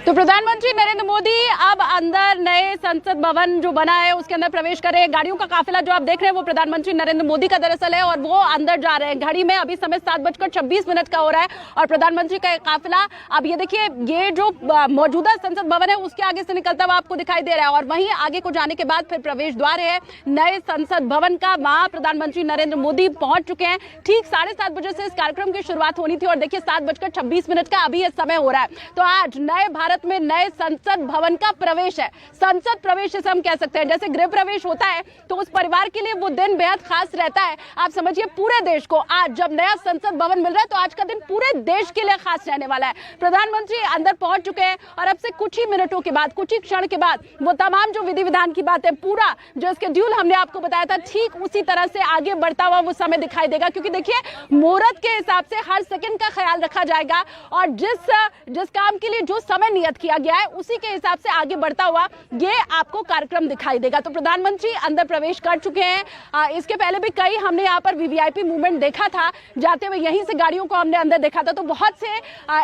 तो प्रधानमंत्री नरेंद्र मोदी अब अंदर नए संसद भवन जो बना है उसके अंदर प्रवेश कर रहे हैं। गाड़ियों का काफिला जो आप देख रहे हैं वो प्रधानमंत्री नरेंद्र मोदी का दरअसल है और वो अंदर जा रहे हैं। घड़ी में अभी समय 7:26 का हो रहा है और प्रधानमंत्री का काफिला अब ये देखिए ये जो मौजूदा संसद भवन है उसके आगे से निकलता हुआ आपको दिखाई दे रहा है और वहीं आगे को जाने के बाद फिर प्रवेश द्वार है नए संसद भवन का, वहां प्रधानमंत्री नरेंद्र मोदी पहुंच चुके हैं। ठीक 7:30 बजे से इस कार्यक्रम की शुरुआत होनी थी और देखिए 7:26 का अभी यह समय हो रहा है। तो आज नए भारत में नए संसद भवन का प्रवेश है। संसद प्रवेश इसे हम कह सकते हैं, जैसे गृह प्रवेश होता है तो उस परिवार के लिए वो दिन बेहद खास रहता है। आप समझिए पूरे देश को आज जब नया संसद भवन मिल रहा है तो आज का दिन पूरे देश के लिए खास रहने वाला है। प्रधानमंत्री अंदर पहुंच चुके हैं और अब से कुछ ही मिनटों के बाद, कुछ ही क्षण के बाद वो तमाम जो विधि विधान की बातें, पूरा जो स्केड्यूल हमने आपको बताया था ठीक उसी तरह से आगे बढ़ता हुआ वो समय दिखाई देगा। क्योंकि देखिए मुहूर्त के हिसाब से हर सेकंड का ख्याल रखा जाएगा और जिस काम के लिए जो समय नियत किया गया है उसी के हिसाब से आगे बढ़ता हुआ ये आपको कार्यक्रम दिखाई देगा। तो प्रधानमंत्री अंदर प्रवेश कर चुके हैं। इसके पहले भी कई हमने यहाँ पर वीवीआईपी मूवमेंट देखा था, जाते हुए यहीं से गाड़ियों को हमने अंदर देखा था। तो बहुत से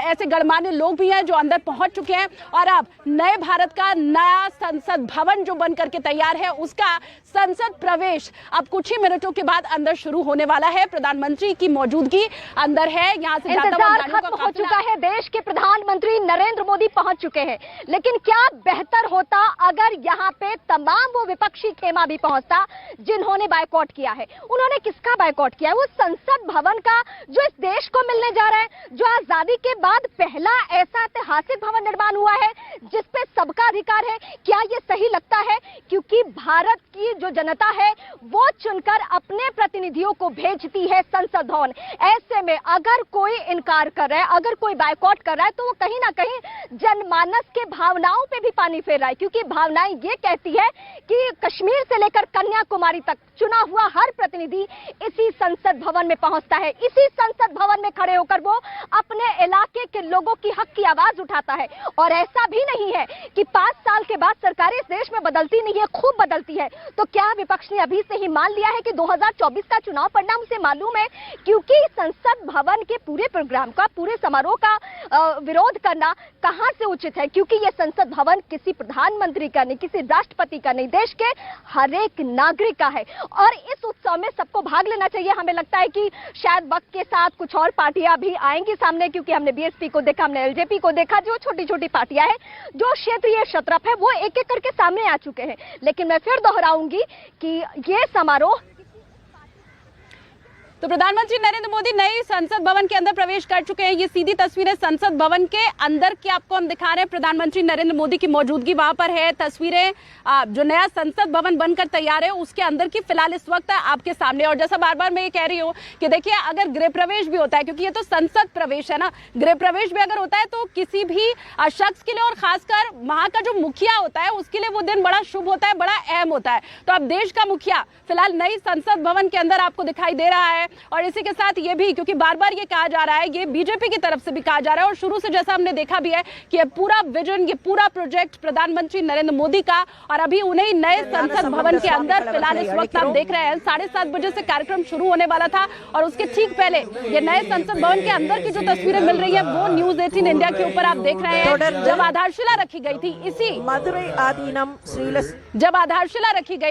ऐसे गणमान्य लोग भी हैं जो अंदर पहुंच चुके हैं और अब नए भारत का नया संसद भवन जो बन करके तैयार है उसका संसद प्रवेश अब कुछ ही मिनटों के बाद अंदर शुरू होने वाला है। प्रधानमंत्री की मौजूदगी अंदर है। यहाँ से इंतजार खत्म हो चुका है। देश के प्रधानमंत्री नरेंद्र मोदी पहुंच चुके हैं, लेकिन क्या बेहतर होता अगर यहाँ पे तमाम वो विपक्षी खेमा भी पहुंचता जिन्होंने बायकॉट किया है। उन्होंने किसका बायकॉट किया है? वो संसद भवन का जो इस देश को मिलने जा रहा है, जो आजादी के बाद पहला ऐसा ऐतिहासिक भवन निर्माण हुआ है जिसपे सबका अधिकार है। क्या ये सही लगता है? क्योंकि भारत की जो जनता है वो चुनकर अपने प्रतिनिधियों को भेजती है संसद भवन। ऐसे में अगर कोई इनकार कर रहा है, अगर कोई बायकॉट कर रहा है तो वो कहीं ना कहीं जनमानस के भावनाओं पे भी पानी फेर रहा है। क्योंकि भावनाएं ये कहती है कि कश्मीर से लेकर कन्याकुमारी तक चुना हुआ हर प्रतिनिधि इसी संसद भवन में पहुंचता है। इसी संसद भवन में खड़े होकर वो अपने इलाके के लोगों की हक की आवाज उठाता है। और ऐसा भी नहीं है कि 5 साल के बाद सरकारें इस देश में बदलती नहीं है, खूब बदलती है। तो क्या विपक्ष ने अभी से ही मान लिया है कि 2024 का चुनाव परिणाम उसे मालूम है? क्योंकि संसद भवन के पूरे प्रोग्राम का, पूरे समारोह का विरोध करना कहां से उचित है? क्योंकि यह संसद भवन किसी प्रधानमंत्री का नहीं, किसी राष्ट्रपति का नहीं, देश के हर एक नागरिक का है। और इस उत्सव में सबको भाग लेना चाहिए। हमें लगता है कि शायद वक्त के साथ कुछ और पार्टियां भी आएंगी सामने, क्योंकि हमने बीएसपी को देखा, हमने एलजेपी को देखा, जो छोटी छोटी पार्टियां हैं, जो क्षेत्रीय शतरफ है, वो एक एक करके सामने आ चुके हैं। लेकिन मैं फिर दोहराऊंगी कि ये समारोह तो प्रधानमंत्री नरेंद्र मोदी नए संसद भवन के अंदर प्रवेश कर चुके हैं। ये सीधी तस्वीरें संसद भवन के अंदर की आपको हम दिखा रहे हैं। प्रधानमंत्री नरेंद्र मोदी की मौजूदगी वहां पर है। तस्वीरें जो नया संसद भवन बनकर तैयार है उसके अंदर की फिलहाल इस वक्त आपके सामने। और जैसा बार बार मैं ये कह रही हूँ कि देखिए अगर गृह प्रवेश भी होता है, क्योंकि ये तो संसद प्रवेश है ना, गृह प्रवेश भी अगर होता है तो किसी भी शख्स के लिए और खासकर वहां का जो मुखिया होता है उसके लिए वो दिन बड़ा शुभ होता है, बड़ा अहम होता है। तो अब देश का मुखिया फिलहाल नई संसद भवन के अंदर आपको दिखाई दे रहा है। और इसी के साथ ये भी, क्योंकि बार बार ये कहा जा रहा है, ये बीजेपी की तरफ से भी कहा जा रहा है और शुरू से जैसा हमने देखा भी है कि ये पूरा विजन, ये पूरा प्रोजेक्ट प्रधानमंत्री नरेंद्र मोदी का। और अभी उन्हें नए संसद भवन के अंदर फिलहाल इस वक्त आप देख रहे हैं 7:30 बजे से कार्यक्रम शुरू होने वाला था और उसके ठीक पहले ये नए संसद भवन के अंदर की जो तस्वीरें मिल रही है वो न्यूज 18 इंडिया के ऊपर आप देख रहे हैं। जब आधारशिला रखी गई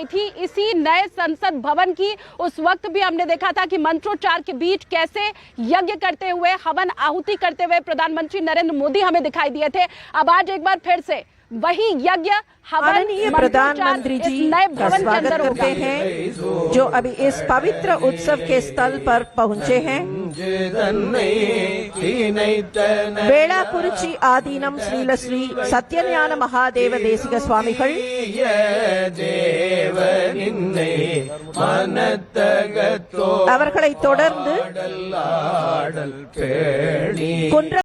थी इसी नए संसद भवन की, उस वक्त भी हमने देखा था कि मंत्रोच्चार के बीच कैसे यज्ञ करते हुए, हवन आहुति करते हुए प्रधानमंत्री नरेंद्र मोदी हमें दिखाई दिए थे। अब आज एक बार फिर से वही यज्ञ, हवन, प्रधानमंत्री जी का स्वागत करते हैं जो अभी इस पवित्र उत्सव के स्थल पर पहुंचे हैं। वेलाकुरिची आदीनम श्रीलश्री सत्यज्ञान महादेव देशिक स्वामिகள் அவர்களை தொடர்ந்து